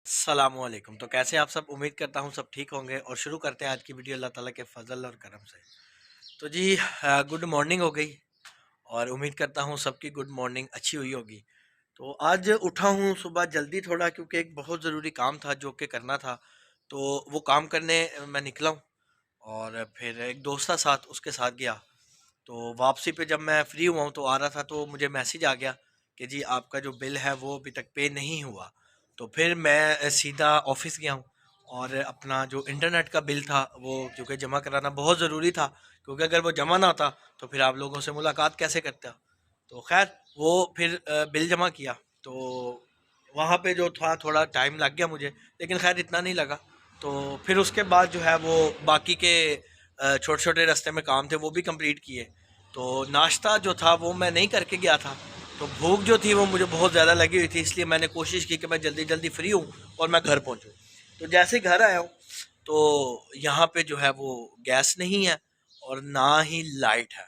अस्सलामुअलैकुम। तो कैसे आप सब? उम्मीद करता हूँ सब ठीक होंगे और शुरू करते हैं आज की वीडियो अल्लाह ताला के फजल और करम से। तो जी गुड मॉर्निंग हो गई और उम्मीद करता हूँ सबकी गुड मॉर्निंग अच्छी हुई होगी। तो आज उठा हूँ सुबह जल्दी थोड़ा, क्योंकि एक बहुत ज़रूरी काम था जो कि करना था। तो वो काम करने मैं निकला हूँ और फिर एक दोस्त था साथ, उसके साथ गया। तो वापसी पे जब मैं फ्री हुआ हूँ तो आ रहा था, तो मुझे मैसेज आ गया कि जी आपका जो बिल है वो अभी तक पे नहीं हुआ। तो फिर मैं सीधा ऑफिस गया हूँ और अपना जो इंटरनेट का बिल था वो क्योंकि जमा कराना बहुत ज़रूरी था, क्योंकि अगर वो जमा ना होता तो फिर आप लोगों से मुलाकात कैसे करता। तो खैर वो फिर बिल जमा किया। तो वहाँ पे जो था थोड़ा टाइम लग गया मुझे, लेकिन खैर इतना नहीं लगा। तो फिर उसके बाद जो है वो बाकी के छोटे छोटे रास्ते में काम थे वो भी कंप्लीट किए। तो नाश्ता जो था वो मैं नहीं करके गया था, तो भूख जो थी वो मुझे बहुत ज़्यादा लगी हुई थी, इसलिए मैंने कोशिश की कि मैं जल्दी जल्दी फ्री हूँ और मैं घर पहुँचूँ। तो जैसे घर आया हूँ तो यहाँ पे जो है वो गैस नहीं है और ना ही लाइट है।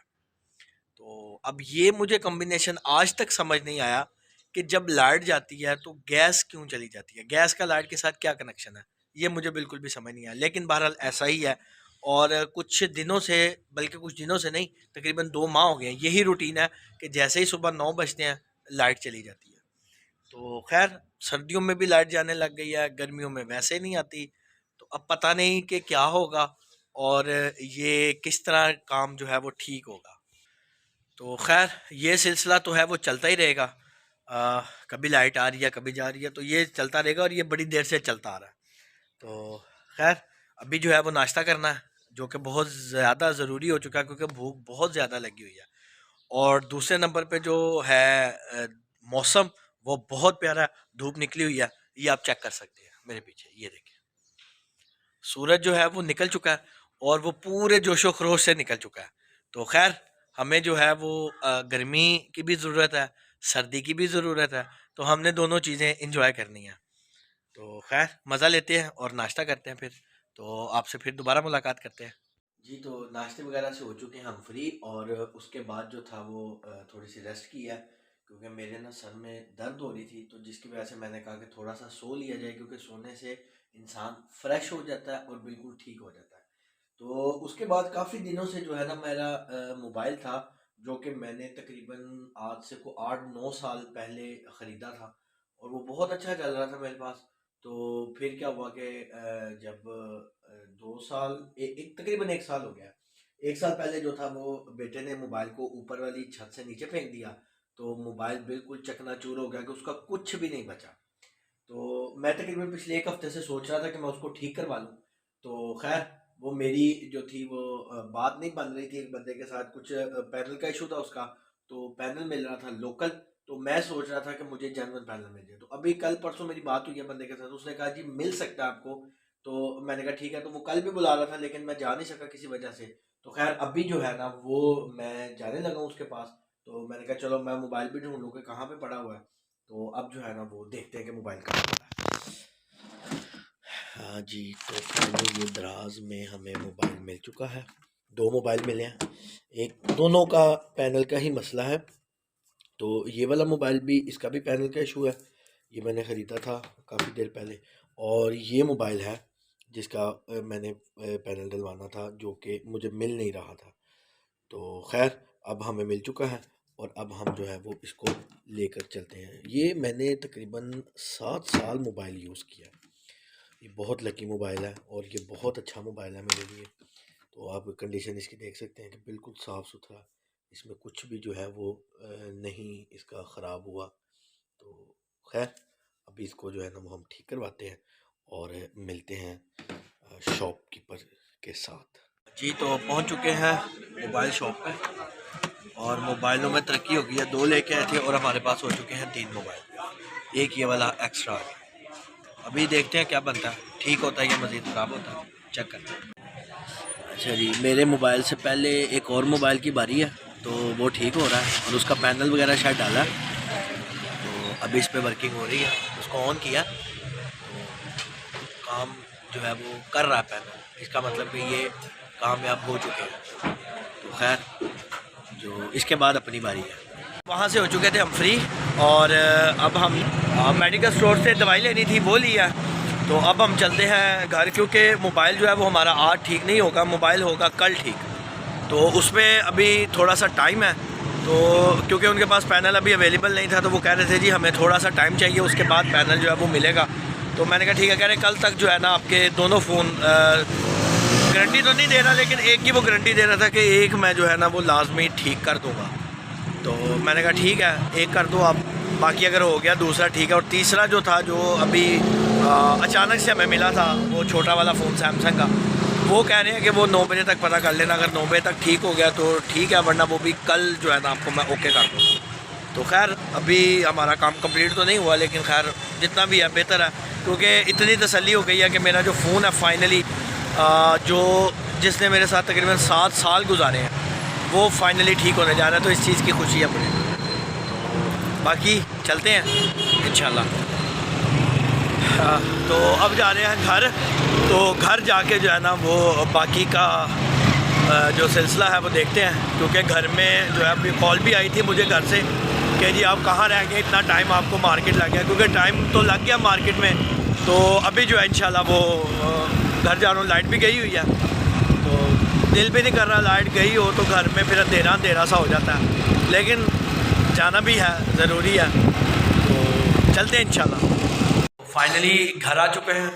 तो अब ये मुझे कॉम्बिनेशन आज तक समझ नहीं आया कि जब लाइट जाती है तो गैस क्यों चली जाती है, गैस का लाइट के साथ क्या कनेक्शन है। ये मुझे बिल्कुल भी समझ नहीं आया, लेकिन बहरहाल ऐसा ही है। और कुछ दिनों से, बल्कि कुछ दिनों से नहीं, तकरीबन 2 माह हो गए हैं यही रूटीन है कि जैसे ही सुबह 9 बजते हैं लाइट चली जाती है। तो खैर सर्दियों में भी लाइट जाने लग गई है, गर्मियों में वैसे नहीं आती। तो अब पता नहीं कि क्या होगा और ये किस तरह काम जो है वो ठीक होगा। तो खैर ये सिलसिला तो है वो चलता ही रहेगा। कभी लाइट आ रही है कभी जा रही है, तो ये चलता रहेगा और ये बड़ी देर से चलता आ रहा है। तो खैर अभी जो है वो नाश्ता करना है, जो कि बहुत ज़्यादा ज़रूरी हो चुका है, क्योंकि भूख बहुत ज़्यादा लगी हुई है। और दूसरे नंबर पे जो है मौसम वो बहुत प्यारा है, धूप निकली हुई है। ये आप चेक कर सकते हैं मेरे पीछे, ये देखिए सूरज जो है वो निकल चुका है और वो पूरे जोशो खरोश से निकल चुका है। तो खैर हमें जो है वो गर्मी की भी ज़रूरत है, सर्दी की भी ज़रूरत है। तो हमने दोनों चीज़ें इंजॉय करनी है। तो खैर मज़ा लेते हैं और नाश्ता करते हैं फिर। तो आपसे फिर दोबारा मुलाकात करते हैं। जी तो नाश्ते वगैरह से हो चुके हैं हम फ्री, और उसके बाद जो था वो थोड़ी सी रेस्ट की है, क्योंकि मेरे ना सर में दर्द हो रही थी, तो जिसकी वजह से मैंने कहा कि थोड़ा सा सो लिया जाए, क्योंकि सोने से इंसान फ्रेश हो जाता है और बिल्कुल ठीक हो जाता है। तो उसके बाद काफ़ी दिनों से जो है ना मेरा मोबाइल था, जो कि मैंने तकरीबन आज से को 8-9 साल पहले ख़रीदा था और वो बहुत अच्छा चल रहा था मेरे पास। तो फिर क्या हुआ कि जब 2 साल एक तकरीबन 1 साल हो गया। 1 साल पहले जो था वो बेटे ने मोबाइल को ऊपर वाली छत से नीचे फेंक दिया। तो मोबाइल बिल्कुल चकनाचूर हो गया कि उसका कुछ भी नहीं बचा। तो मैं तकरीबन पिछले 1 हफ्ते से सोच रहा था कि मैं उसको ठीक करवा लूँ। तो खैर वो मेरी जो थी वो बात नहीं बन रही थी एक बंदे के साथ, कुछ पैनल का इशू था उसका। तो पैनल मिल रहा था लोकल, तो मैं सोच रहा था कि मुझे जेन्युइन पैनल मिल जाए। तो अभी कल परसों मेरी बात हुई है बंदे के साथ, उसने कहा जी मिल सकता है आपको। तो मैंने कहा ठीक है। तो वो कल भी बुला रहा था, लेकिन मैं जा नहीं सका किसी वजह से। तो खैर अभी जो है ना वो मैं जाने लगा हूँ उसके पास। तो मैंने कहा चलो मैं मोबाइल भी ढूंढ लूँ कि कहाँ पे पड़ा हुआ है। तो अब जो है ना वो देखते हैं कि मोबाइल कहाँ पड़ा है। हाँ जी, तो पहले ये दराज में हमें मोबाइल मिल चुका है। 2 मोबाइल मिले हैं, एक दोनों का पैनल का ही मसला है। तो ये वाला मोबाइल भी, इसका भी पैनल का इशू है। ये मैंने ख़रीदा था काफ़ी देर पहले, और ये मोबाइल है जिसका मैंने पैनल डलवाना था, जो कि मुझे मिल नहीं रहा था। तो खैर अब हमें मिल चुका है और अब हम जो है वो इसको लेकर चलते हैं। ये मैंने तकरीबन 7 साल मोबाइल यूज़ किया है। ये बहुत लकी मोबाइल है और ये बहुत अच्छा मोबाइल है मेरे लिए। तो आप कंडीशन इसकी देख सकते हैं कि बिल्कुल साफ़ सुथरा, इसमें कुछ भी जो है वो नहीं इसका ख़राब हुआ। तो खैर अभी इसको जो है ना वो हम ठीक करवाते हैं और मिलते हैं शॉपकीपर के साथ। जी तो पहुंच चुके हैं मोबाइल शॉप पे, और मोबाइलों में तरक्की हो गई है। 2 लेके आए थे और हमारे पास हो चुके हैं 3 मोबाइल। एक ये वाला एक्स्ट्रा आ गया। अभी देखते हैं क्या बनता है, ठीक होता है या मज़ीद ख़राब होता है, चेक करते हैं। अच्छा जी, मेरे मोबाइल से पहले एक और मोबाइल की बारी है, तो वो ठीक हो रहा है और उसका पैनल वगैरह शायद डाला है। तो अभी इस पर वर्किंग हो रही है, उसको ऑन किया तो काम जो है वो कर रहा है पैनल, इसका मतलब कि ये कामयाब हो चुके हैं। तो खैर जो इसके बाद अपनी बारी है। वहाँ से हो चुके थे हम फ्री, और अब हम मेडिकल स्टोर से दवाई लेनी थी वो लिया, तो अब हम चलते हैं घर, क्योंकि मोबाइल जो है वो हमारा आज ठीक नहीं होगा, मोबाइल होगा कल ठीक। तो उसमें अभी थोड़ा सा टाइम है, तो क्योंकि उनके पास पैनल अभी अवेलेबल नहीं था, तो वो कह रहे थे जी हमें थोड़ा सा टाइम चाहिए, उसके बाद पैनल जो है वो मिलेगा। तो मैंने कहा ठीक है, कह रहे कल तक जो है ना आपके दोनों फ़ोन, गारंटी तो नहीं दे रहा लेकिन एक की वो गारंटी दे रहा था कि एक मैं जो है ना वो लाजमी ठीक कर दूँगा। तो मैंने कहा ठीक है, एक कर दो आप, बाकी अगर हो गया दूसरा ठीक है। और तीसरा जो था, जो अभी अचानक से हमें मिला था, वो छोटा वाला फ़ोन सैमसंग का, वो कह रहे हैं कि वो 9 बजे तक पता कर लेना, अगर 9 बजे तक ठीक हो गया तो ठीक है, वरना वो भी कल जो है ना आपको मैं ओके कर दूँगा। तो खैर अभी हमारा काम कंप्लीट तो नहीं हुआ, लेकिन खैर जितना भी है बेहतर है, क्योंकि इतनी तसल्ली हो गई है कि मेरा जो फ़ोन है फाइनली, जो जिसने मेरे साथ तकरीबन 7 साल गुजारे हैं, वो फाइनली ठीक होने जा रहा है। तो इस चीज़ की खुशी है मुझे। तो बाकी चलते हैं इंशाल्लाह। तो अब जा रहे हैं घर, तो घर जाके जो है ना वो बाकी का जो सिलसिला है वो देखते हैं, क्योंकि घर में जो है अभी कॉल भी आई थी मुझे घर से कि जी आप कहाँ रह गए, इतना टाइम आपको मार्केट लग गया, क्योंकि टाइम तो लग गया मार्केट में। तो अभी जो है इंशाल्लाह वो घर जा रहा हूँ। लाइट भी गई हुई है, तो दिल भी नहीं कर रहा लाइट गई हो तो घर में फिर अंधेरा सा हो जाता है, लेकिन जाना भी है, ज़रूरी है, तो चलते हैं इंशाल्लाह। फाइनली घर आ चुके हैं,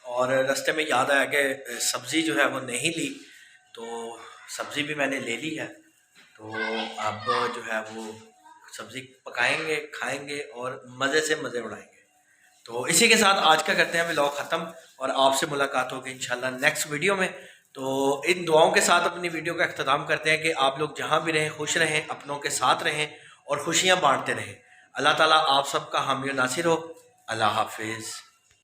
और रास्ते में याद आया कि सब्ज़ी जो है वो नहीं ली, तो सब्ज़ी भी मैंने ले ली है। तो अब जो है वो सब्ज़ी पकाएंगे, खाएंगे और मज़े से मज़े उड़ाएंगे। तो इसी के साथ आज का करते हैं व्लॉग ख़त्म, और आपसे मुलाकात होगी इंशाल्लाह नेक्स्ट वीडियो में। तो इन दुआओं के साथ अपनी वीडियो का अख्ताम करते हैं कि आप लोग जहाँ भी रहें खुश रहें, अपनों के साथ रहें और खुशियाँ बांटते रहें। अल्लाह ताला आप सबका हामी नासिर हो। अल्लाह हाफिज़।